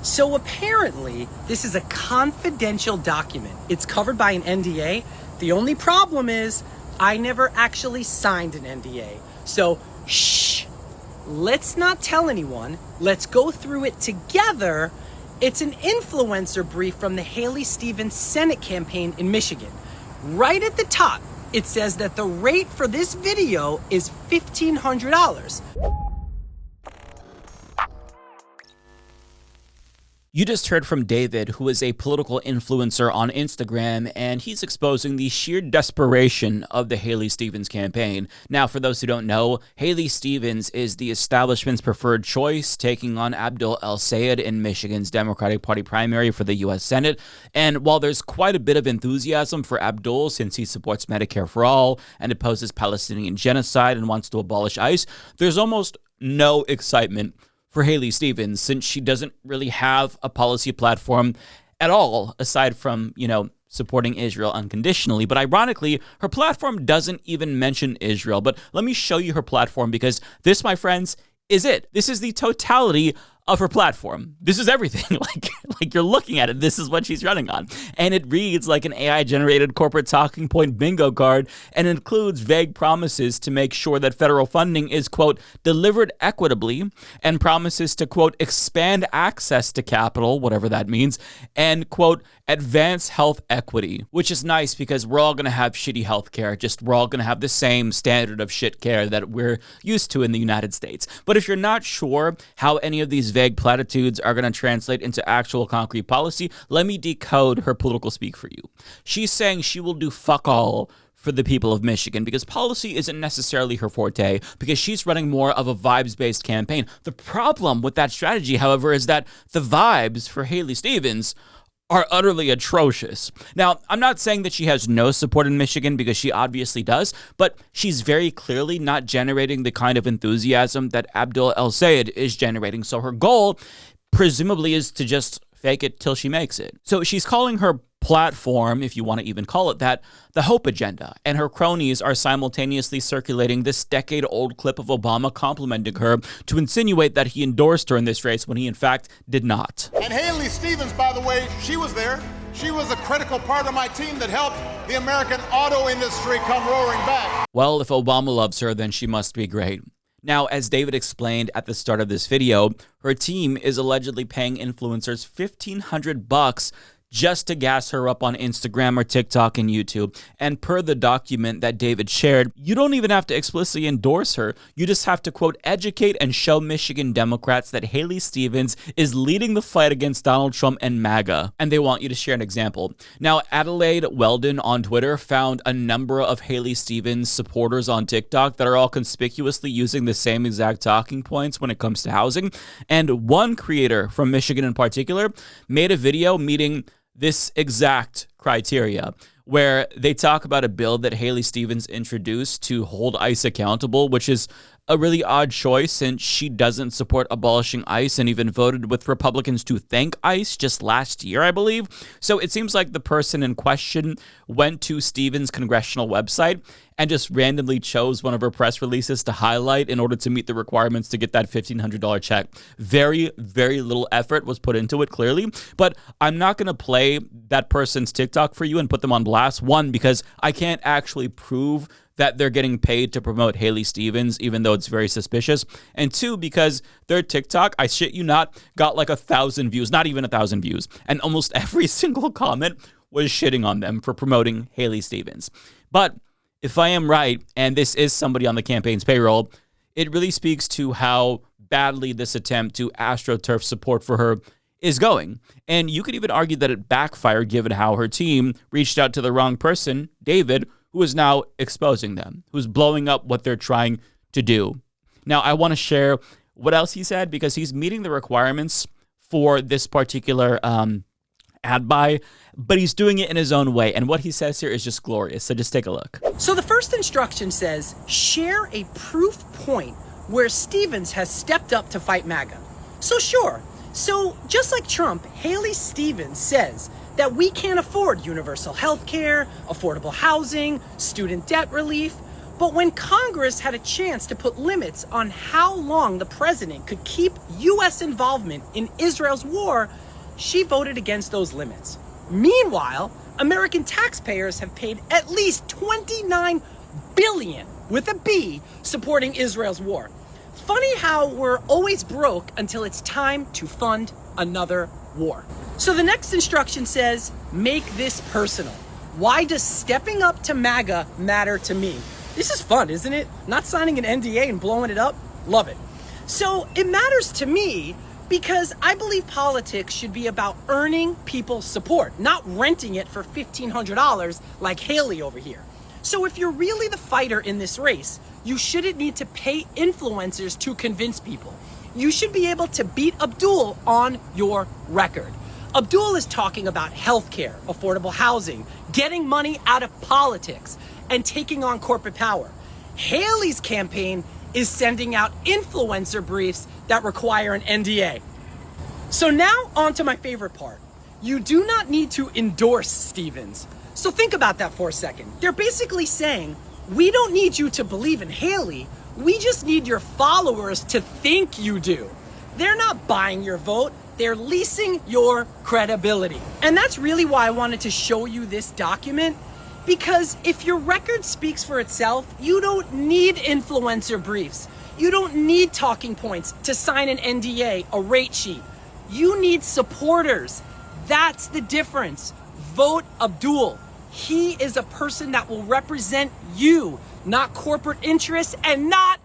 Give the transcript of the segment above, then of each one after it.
So apparently, this is a confidential document. It's covered by an NDA. The only problem is I never actually signed an NDA. So, shh, let's not tell anyone. Let's go through it together. It's an influencer brief from the Haley Stevens Senate campaign in Michigan. Right at the top, it says that the rate for this video is $1,500. You just heard from David, who is a political influencer on Instagram, and he's exposing the sheer desperation of the Haley Stevens campaign. Now, for those who don't know, Haley Stevens is the establishment's preferred choice, taking on Abdul El-Sayed in Michigan's Democratic Party primary for the U.S. Senate. And while there's quite a bit of enthusiasm for Abdul since he supports Medicare for all and opposes Palestinian genocide and wants to abolish ICE, there's almost no excitement for Haley Stevens, since she doesn't really have a policy platform at all, aside from, supporting Israel unconditionally. But ironically, her platform doesn't even mention Israel. But let me show you her platform, because this, my friends, is it. This is the totality of her platform. This is everything. like you're looking at it. This is what she's running on. And it reads like an AI-generated corporate talking point bingo card, and includes vague promises to make sure that federal funding is, quote, delivered equitably, and promises to, quote, expand access to capital, whatever that means, and, quote, advance health equity, which is nice because we're all going to have shitty health care. Just we're all going to have the same standard of shit care that we're used to in the United States. But if you're not sure how any of these vague platitudes are going to translate into actual concrete policy, let me decode her political speak for you. She's saying she will do fuck all for the people of Michigan because policy isn't necessarily her forte, because she's running more of a vibes-based campaign. The problem with that strategy, however, is that the vibes for Haley Stevens are utterly atrocious. Now, I'm not saying that she has no support in Michigan, because she obviously does, but she's very clearly not generating the kind of enthusiasm that Abdul El-Sayed is generating. So her goal, presumably, is to just fake it till she makes it. So she's calling her platform, if you want to even call it that, the Hope Agenda, and her cronies are simultaneously circulating this decade-old clip of Obama complimenting her to insinuate that he endorsed her in this race when he in fact did not. And Haley Stevens, by the way, she was there. She was a critical part of my team that helped the American auto industry come roaring back. Well, if Obama loves her, then she must be great. Now, as David explained at the start of this video, her team is allegedly paying influencers $1,500 just to gas her up on Instagram or TikTok and YouTube. And per the document that David shared, you don't even have to explicitly endorse her. You just have to, quote, educate and show Michigan Democrats that Haley Stevens is leading the fight against Donald Trump and MAGA. And they want you to share an example. Now, Adelaide Weldon on Twitter found a number of Haley Stevens supporters on TikTok that are all conspicuously using the same exact talking points when it comes to housing. And one creator from Michigan in particular made a video meeting this exact criteria, where they talk about a bill that Haley Stevens introduced to hold ICE accountable, which is a really odd choice since she doesn't support abolishing ICE and even voted with Republicans to thank ICE just last year, I believe. So it seems like the person in question went to Stevens' congressional website and just randomly chose one of her press releases to highlight in order to meet the requirements to get that $1,500 check. Very, very little effort was put into it, clearly. But I'm not going to play that person's TikTok for you and put them on blast. One, because I can't actually prove that they're getting paid to promote Haley Stevens, even though it's very suspicious. And two, because their TikTok, I shit you not, got like 1,000 views, not even 1,000 views. And almost every single comment was shitting on them for promoting Haley Stevens. But if I am right, and this is somebody on the campaign's payroll, it really speaks to how badly this attempt to astroturf support for her is going. And you could even argue that it backfired given how her team reached out to the wrong person, David, who is now exposing them, who's blowing up what they're trying to do. Now, I want to share what else he said, because he's meeting the requirements for this particular ad buy, but he's doing it in his own way. And what he says here is just glorious. So just take a look. So the first instruction says, share a proof point where Stevens has stepped up to fight MAGA. So sure. So just like Trump, Haley Stevens says that we can't afford universal health care, affordable housing, student debt relief. But when Congress had a chance to put limits on how long the president could keep U.S. involvement in Israel's war, she voted against those limits. Meanwhile, American taxpayers have paid at least $29 billion, with a B, supporting Israel's war. Funny how we're always broke until it's time to fund another war. So the next instruction says, make this personal. Why does stepping up to MAGA matter to me? This is fun, isn't it? Not signing an NDA and blowing it up? Love it. So it matters to me because I believe politics should be about earning people's support, not renting it for $1,500 like Haley over here. So if you're really the fighter in this race, you shouldn't need to pay influencers to convince people. You should be able to beat Abdul on your record. Abdul is talking about healthcare, affordable housing, getting money out of politics, and taking on corporate power. Haley's campaign is sending out influencer briefs that require an NDA. So now on to my favorite part. You do not need to endorse Stevens. So think about that for a second. They're basically saying, we don't need you to believe in Haley. We just need your followers to think you do. They're not buying your vote. They're leasing your credibility. And that's really why I wanted to show you this document. Because if your record speaks for itself, you don't need influencer briefs. You don't need talking points to sign an NDA, a rate sheet. You need supporters. That's the difference. Vote Abdul. He is a person that will represent you, not corporate interests and not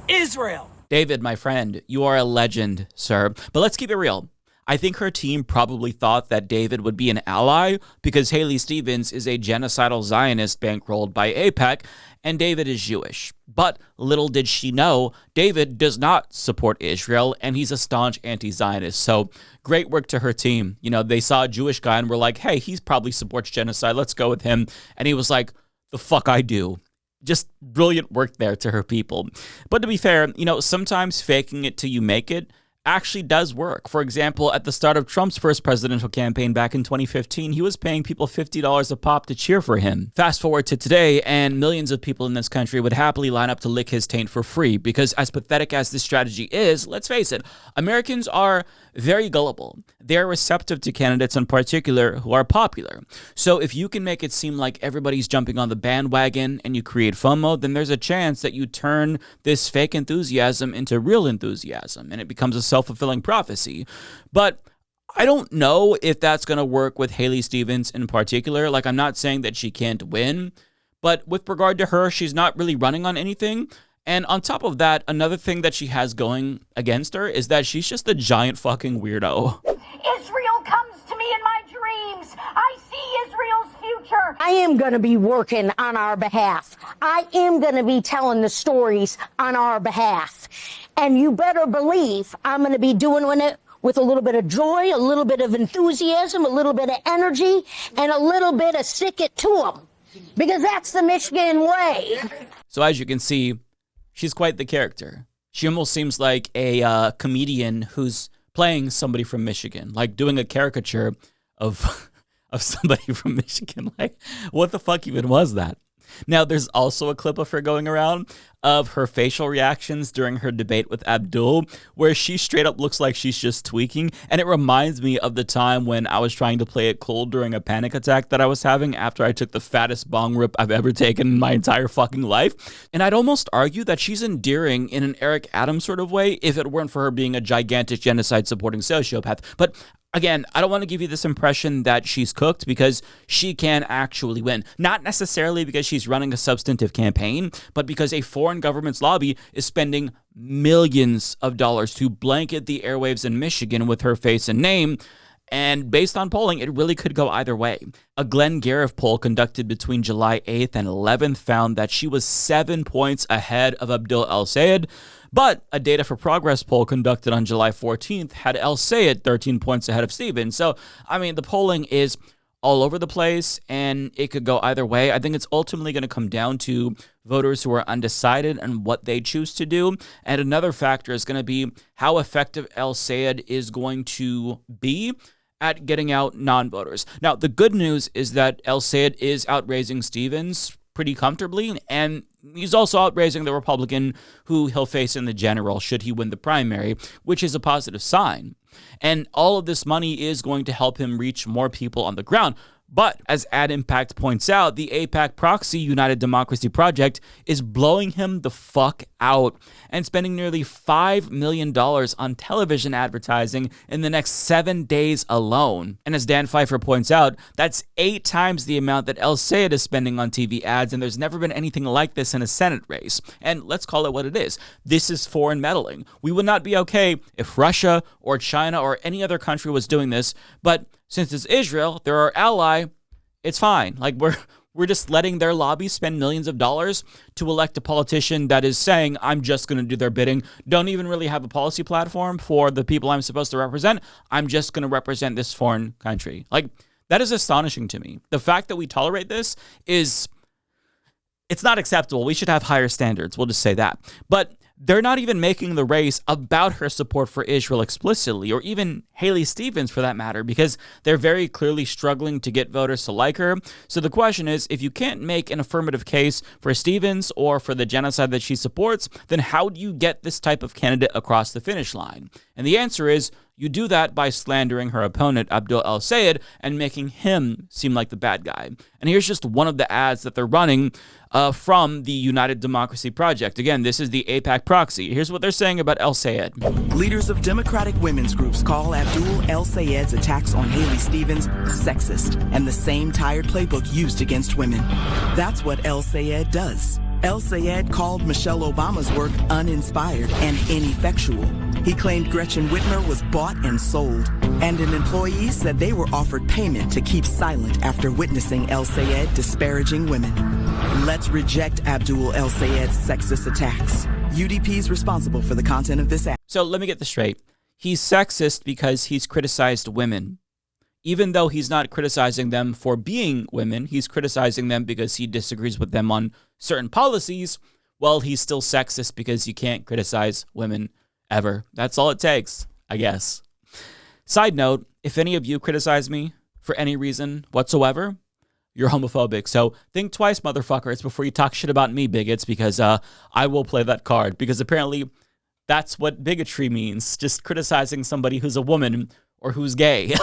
Israel. David, my friend, you are a legend, sir. But let's keep it real. I think her team probably thought that David would be an ally because Haley Stevens is a genocidal Zionist bankrolled by AIPAC, and David is Jewish. But little did she know, David does not support Israel, and he's a staunch anti-Zionist. So great work to her team. You know, they saw a Jewish guy and were like, hey, he probably supports genocide. Let's go with him. And he was like, the fuck I do. Just brilliant work there to her people. But to be fair, you know, sometimes faking it till you make it actually does work. For example, at the start of Trump's first presidential campaign back in 2015, he was paying people $50 a pop to cheer for him. Fast forward to today, and millions of people in this country would happily line up to lick his taint for free because as pathetic as this strategy is, let's face it, Americans are very gullible. They're receptive to candidates in particular who are popular. So if you can make it seem like everybody's jumping on the bandwagon and you create FOMO, then there's a chance that you turn this fake enthusiasm into real enthusiasm, and it becomes a self-fulfilling prophecy. But I don't know if that's going to work with Haley Stevens in particular. Like, I'm not saying that she can't win, but with regard to her, she's not really running on anything. And on top of that, another thing that she has going against her is that she's just a giant fucking weirdo. Israel comes to me in my dreams. I see Israel's future. I am going to be working on our behalf. I am going to be telling the stories on our behalf. And you better believe I'm going to be doing it with a little bit of joy, a little bit of enthusiasm, a little bit of energy, and a little bit of stick it to them. Because that's the Michigan way. So as you can see, she's quite the character. She almost seems like a comedian who's playing somebody from Michigan, like doing a caricature of somebody from Michigan. Like, what the fuck even was that? Now, there's also a clip of her going around of her facial reactions during her debate with Abdul, where she straight up looks like she's just tweaking. And it reminds me of the time when I was trying to play it cool during a panic attack that I was having after I took the fattest bong rip I've ever taken in my entire fucking life. And I'd almost argue that she's endearing in an Eric Adams sort of way if it weren't for her being a gigantic genocide-supporting sociopath. But again, I don't want to give you this impression that she's cooked because she can actually win. Not necessarily because she's running a substantive campaign, but because a foreign government's lobby is spending millions of dollars to blanket the airwaves in Michigan with her face and name. And based on polling, it really could go either way. A Glenn Garif poll conducted between July 8th and 11th found that she was 7 points ahead of Abdul El-Sayed, but a Data for Progress poll conducted on July 14th had El-Sayed 13 points ahead of Stevens. So, I mean, the polling is all over the place, and it could go either way. I think it's ultimately going to come down to voters who are undecided and what they choose to do. And another factor is going to be how effective El-Sayed is going to be at getting out non-voters. Now, the good news is that El-Sayed is outraising Stevens pretty comfortably, and he's also outraising the Republican who he'll face in the general should he win the primary, which is a positive sign. And all of this money is going to help him reach more people on the ground. But as AIPAC points out, the AIPAC proxy United Democracy Project is blowing him the fuck out and spending nearly $5 million on television advertising in the next 7 days alone. And as Dan Pfeiffer points out, that's 8 times the amount that El Sayed is spending on TV ads, and there's never been anything like this in a Senate race. And let's call it what it is. This is foreign meddling. We would not be okay if Russia or China or any other country was doing this, but since it's Israel, they're our ally, it's fine. Like, we're just letting their lobby spend millions of dollars to elect a politician that is saying, I'm just going to do their bidding, don't even really have a policy platform for the people I'm supposed to represent. I'm just going to represent this foreign country. Like, that is astonishing to me. The fact that we tolerate this it's not acceptable. We should have higher standards. We'll just say that. But they're not even making the race about her support for Israel explicitly, or even Haley Stevens for that matter, because they're very clearly struggling to get voters to like her. So the question is, if you can't make an affirmative case for Stevens or for the genocide that she supports, then how do you get this type of candidate across the finish line? And the answer is, you do that by slandering her opponent, Abdul El Sayed, and making him seem like the bad guy. And here's just one of the ads that they're running from the United Democracy Project. Again, this is the AIPAC proxy. Here's what they're saying about El Sayed. Leaders of Democratic women's groups call Abdul El Sayed's attacks on Haley Stevens sexist and the same tired playbook used against women. That's what El Sayed does. El Sayed called Michelle Obama's work uninspired and ineffectual. He claimed Gretchen Whitmer was bought and sold, and an employee said they were offered payment to keep silent after witnessing El Sayed disparaging women. Let's reject Abdul El Sayed's sexist attacks. UDP's responsible for the content of this ad. So let me get this straight. He's sexist because he's criticized women. Even though he's not criticizing them for being women, he's criticizing them because he disagrees with them on certain policies. Well, he's still sexist because you can't criticize women ever. That's all it takes, I guess. Side note, if any of you criticize me for any reason whatsoever, you're homophobic. So think twice, motherfuckers, before you talk shit about me, bigots, because I will play that card. Because apparently that's what bigotry means, just criticizing somebody who's a woman or who's gay.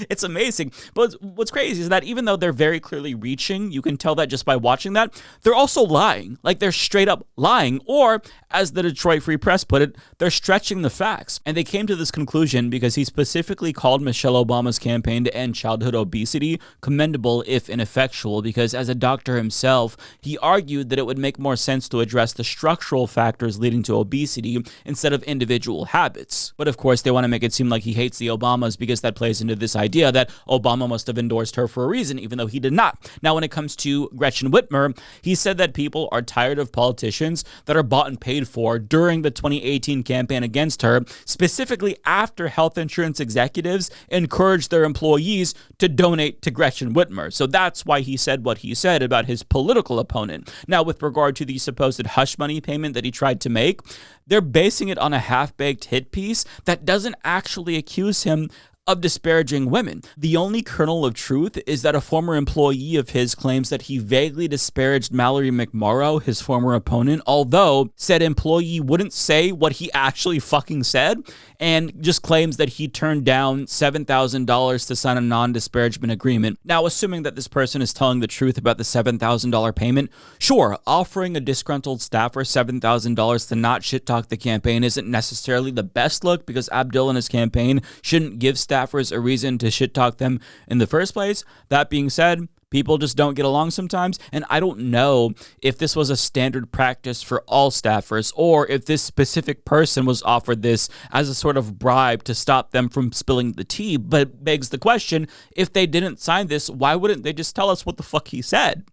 It's amazing. But what's crazy is that even though they're very clearly reaching, you can tell that just by watching that, they're also lying. Like, they're straight up lying. Or, as the Detroit Free Press put it, they're stretching the facts. And they came to this conclusion because he specifically called Michelle Obama's campaign to end childhood obesity commendable if ineffectual, because as a doctor himself, he argued that it would make more sense to address the structural factors leading to obesity instead of individual habits. But of course, they want to make it seem like he hates the Obamas because that plays into this idea that Obama must have endorsed her for a reason, even though he did not. Now, when it comes to Gretchen Whitmer, he said that people are tired of politicians that are bought and paid for during the 2018 campaign against her, specifically after health insurance executives encouraged their employees to donate to Gretchen Whitmer. So that's why he said what he said about his political opponent. Now, with regard to the supposed hush money payment that he tried to make, they're basing it on a half-baked hit piece that doesn't actually accuse him of disparaging women. The only kernel of truth is that a former employee of his claims that he vaguely disparaged Mallory McMorrow, his former opponent, although said employee wouldn't say what he actually fucking said, and just claims that he turned down $7,000 to sign a non-disparagement agreement. Now, assuming that this person is telling the truth about the $7,000 payment, sure, offering a disgruntled staffer $7,000 to not shit-talk the campaign isn't necessarily the best look, because Abdul and his campaign shouldn't give staffers a reason to shit-talk them in the first place. That being said, people just don't get along sometimes, and I don't know if this was a standard practice for all staffers or if this specific person was offered this as a sort of bribe to stop them from spilling the tea, but it begs the question, if they didn't sign this, why wouldn't they just tell us what the fuck he said?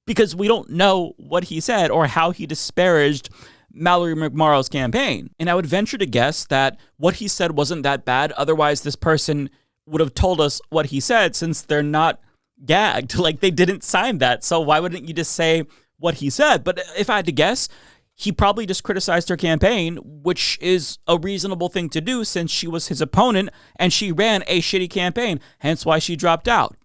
Because we don't know what he said or how he disparaged Mallory McMorrow's campaign. And I would venture to guess that what he said wasn't that bad, otherwise this person would have told us what he said, since they're not gagged. Like, they didn't sign that, so why wouldn't you just say what he said? But if I had to guess, he probably just criticized her campaign, which is a reasonable thing to do since she was his opponent and she ran a shitty campaign, hence why she dropped out.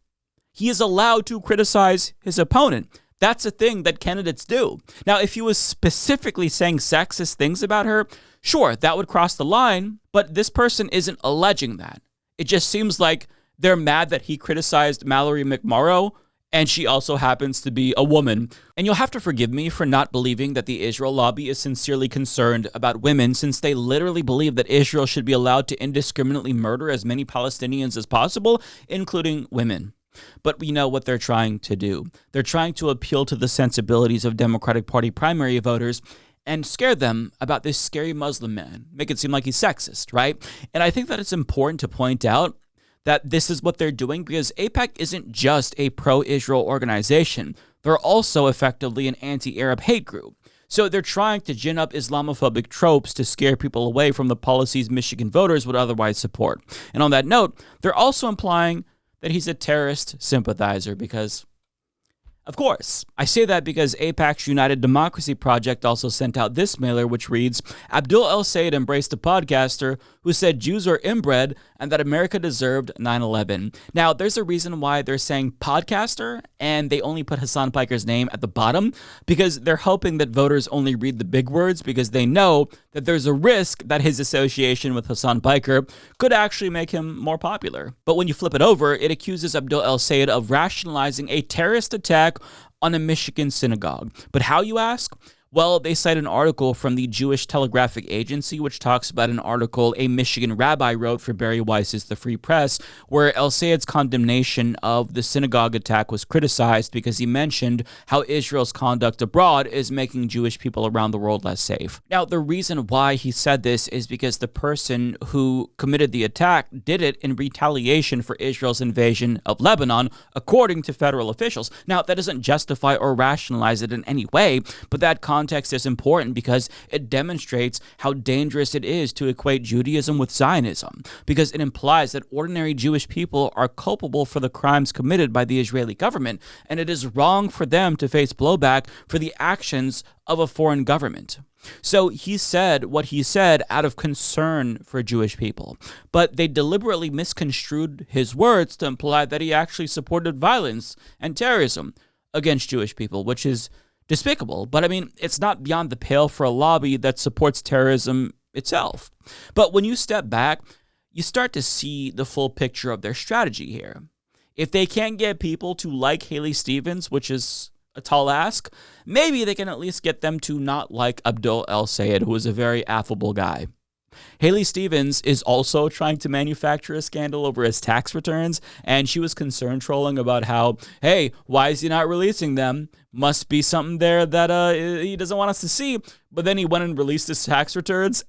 He is allowed to criticize his opponent. That's a thing that candidates do. Now, if he was specifically saying sexist things about her, sure, that would cross the line, but this person isn't alleging that. It just seems like they're mad that he criticized Mallory McMorrow, and she also happens to be a woman. And you'll have to forgive me for not believing that the Israel lobby is sincerely concerned about women, since they literally believe that Israel should be allowed to indiscriminately murder as many Palestinians as possible, including women. But we know what they're trying to do. They're trying to appeal to the sensibilities of Democratic Party primary voters and scare them about this scary Muslim man, make it seem like he's sexist, right? And I think that it's important to point out that this is what they're doing because AIPAC isn't just a pro-Israel organization. They're also effectively an anti-Arab hate group. So they're trying to gin up Islamophobic tropes to scare people away from the policies Michigan voters would otherwise support. And on that note, they're also implying that he's a terrorist sympathizer because, of course, I say that because AIPAC's United Democracy Project also sent out this mailer which reads, Abdul El-Sayed embraced a podcaster who said Jews are inbred and that America deserved 9/11. Now, there's a reason why they're saying podcaster and they only put Hassan Piker's name at the bottom because they're hoping that voters only read the big words because they know that there's a risk that his association with Hassan Piker could actually make him more popular. But when you flip it over, it accuses Abdul El-Sayed of rationalizing a terrorist attack on a Michigan synagogue. But how, you ask? Well, they cite an article from the Jewish Telegraphic Agency, which talks about an article a Michigan rabbi wrote for Barry Weiss's The Free Press, where El-Sayed's condemnation of the synagogue attack was criticized because he mentioned how Israel's conduct abroad is making Jewish people around the world less safe. Now, the reason why he said this is because the person who committed the attack did it in retaliation for Israel's invasion of Lebanon, according to federal officials. Now, that doesn't justify or rationalize it in any way, but that context is important because it demonstrates how dangerous it is to equate Judaism with Zionism, because it implies that ordinary Jewish people are culpable for the crimes committed by the Israeli government, and it is wrong for them to face blowback for the actions of a foreign government. So he said what he said out of concern for Jewish people, but they deliberately misconstrued his words to imply that he actually supported violence and terrorism against Jewish people, which is despicable. But I mean, it's not beyond the pale for a lobby that supports terrorism itself. But when you step back, you start to see the full picture of their strategy here. If they can't get people to like Haley Stevens, which is a tall ask, maybe they can at least get them to not like Abdul El-Sayed, who is a very affable guy. Haley Stevens is also trying to manufacture a scandal over his tax returns, and she was concerned trolling about how, hey, why is he not releasing them? Must be something there that he doesn't want us to see. But then he went and released his tax returns,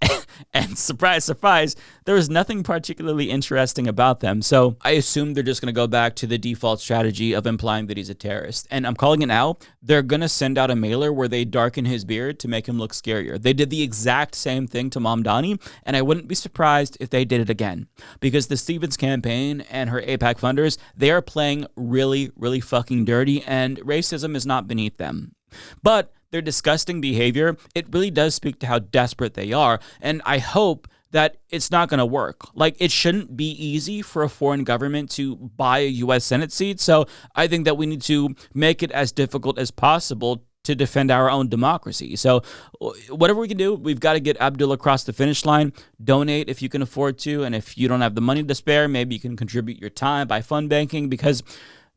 and surprise, surprise, there was nothing particularly interesting about them. So I assume they're just going to go back to the default strategy of implying that he's a terrorist. And I'm calling it now. They're going to send out a mailer where they darken his beard to make him look scarier. They did the exact same thing to Mamdani, and I wouldn't be surprised if they did it again. Because the Stevens campaign and her AIPAC funders, they are playing really, really fucking dirty, and racism is not beneath them. But their disgusting behavior, it really does speak to how desperate they are, and I hope that it's not going to work. Like, it shouldn't be easy for a foreign government to buy a U.S. Senate seat, so I think that we need to make it as difficult as possible to defend our own democracy. So whatever we can do, we've got to get Abdul across the finish line. Donate if you can afford to, and if you don't have the money to spare, maybe you can contribute your time by fund banking, because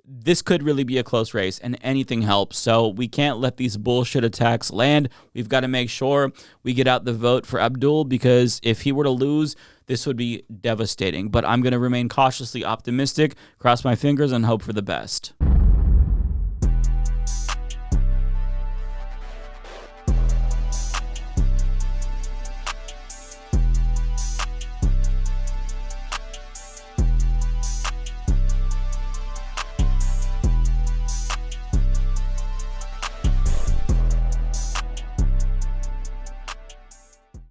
this could really be a close race and anything helps. So we can't let these bullshit attacks land. We've got to make sure we get out the vote for Abdul, because if he were to lose, this would be devastating. But I'm going to remain cautiously optimistic, cross my fingers, and hope for the best.